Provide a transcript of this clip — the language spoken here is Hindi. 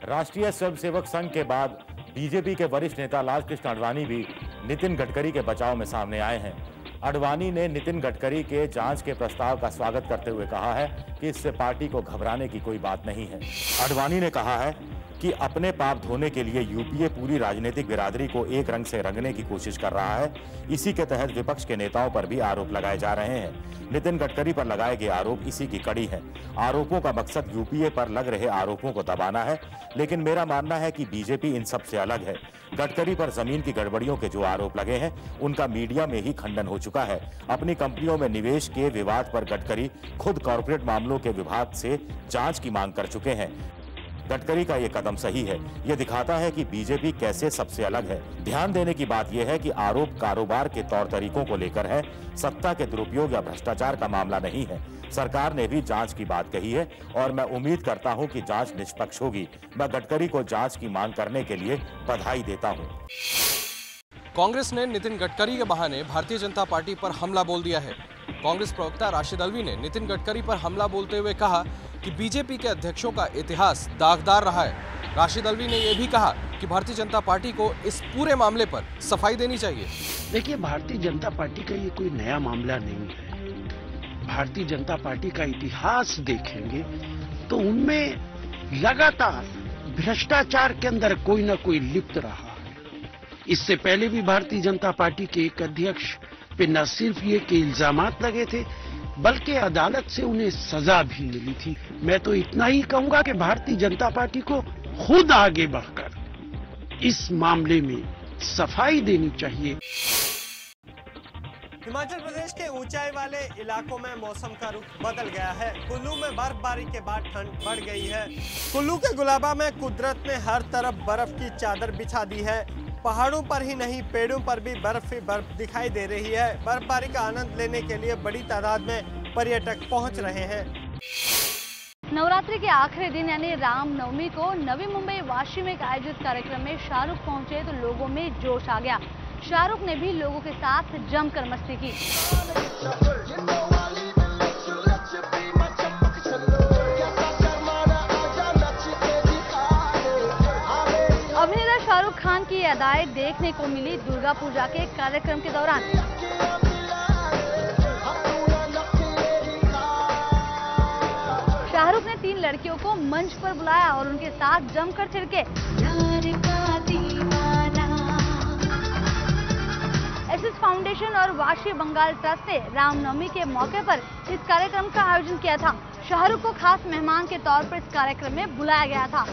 राष्ट्रीय स्वयंसेवक संघ के बाद बीजेपी के वरिष्ठ नेता लालकृष्ण आडवाणी भी नितिन गडकरी के बचाव में सामने आए हैं। आडवाणी ने नितिन गडकरी के जांच के प्रस्ताव का स्वागत करते हुए कहा है कि इससे पार्टी को घबराने की कोई बात नहीं है। आडवाणी ने कहा है कि अपने पाप धोने के लिए यूपीए पूरी राजनीतिक बिरादरी को एक रंग से रंगने की कोशिश कर रहा है। इसी के तहत विपक्ष के नेताओं पर भी आरोप लगाए जा रहे हैं। नितिन गडकरी पर लगाए गए आरोप इसी की कड़ी है। आरोपों का मकसद यूपीए पर लग रहे आरोपों को दबाना है, लेकिन मेरा मानना है कि बीजेपी इन सब से अलग है। गडकरी पर जमीन की गड़बड़ियों के जो आरोप लगे हैं उनका मीडिया में ही खंडन हो चुका है। अपनी कंपनियों में निवेश के विवाद पर गडकरी खुद कॉर्पोरेट मामलों के विभाग से जांच की मांग कर चुके हैं। गडकरी का ये कदम सही है। ये दिखाता है कि बीजेपी कैसे सबसे अलग है। ध्यान देने की बात यह है कि आरोप कारोबार के तौर तरीकों को लेकर है, सत्ता के दुरुपयोग या भ्रष्टाचार का मामला नहीं है। सरकार ने भी जांच की बात कही है और मैं उम्मीद करता हूं कि जांच निष्पक्ष होगी। मैं गडकरी को जांच की मांग करने के लिए बधाई देता हूं। कांग्रेस ने नितिन गडकरी के बहाने भारतीय जनता पार्टी पर हमला बोल दिया है। कांग्रेस प्रवक्ता राशिद अल्वी ने नितिन गडकरी पर हमला बोलते हुए कहा कि बीजेपी के अध्यक्षों का इतिहास दागदार रहा है। राशिद अल्वी ने यह भी कहा कि भारतीय जनता पार्टी को इस पूरे मामले पर सफाई देनी चाहिए। देखिए, भारतीय जनता पार्टी का ये कोई नया मामला नहीं है। भारतीय जनता पार्टी का इतिहास देखेंगे तो उनमें लगातार भ्रष्टाचार के अंदर कोई ना कोई लिप्त रहा है। इससे पहले भी भारतीय जनता पार्टी के एक अध्यक्ष पे न सिर्फ ये कि इल्जामात लगे थे, बल्कि अदालत से उन्हें सजा भी मिली थी। मैं तो इतना ही कहूंगा कि भारतीय जनता पार्टी को खुद आगे बढ़कर इस मामले में सफाई देनी चाहिए। हिमाचल प्रदेश के ऊंचाई वाले इलाकों में मौसम का रुख बदल गया है। कुल्लू में बर्फबारी के बाद ठंड बढ़ गई है। कुल्लू के गुलाबा में कुदरत ने हर तरफ बर्फ की चादर बिछा दी है। पहाड़ों पर ही नहीं, पेड़ों पर भी बर्फ ही बर्फ दिखाई दे रही है। बर्फबारी का आनंद लेने के लिए बड़ी तादाद में पर्यटक पहुंच रहे हैं। नवरात्रि के आखिरी दिन यानी रामनवमी को नवी मुंबई वाशी में आयोजित कार्यक्रम में शाहरुख पहुंचे तो लोगों में जोश आ गया। शाहरुख ने भी लोगों के साथ जमकर मस्ती की। अभिनेता शाहरुख खान की अदाएं देखने को मिली दुर्गा पूजा के कार्यक्रम के दौरान। शाहरुख ने 3 लड़कियों को मंच पर बुलाया और उनके साथ जमकर थिरके। एसएस फाउंडेशन और वाशी बंगाल ट्रस्ट ने रामनवमी के मौके पर इस कार्यक्रम का आयोजन किया था। शाहरुख को खास मेहमान के तौर पर इस कार्यक्रम में बुलाया गया था।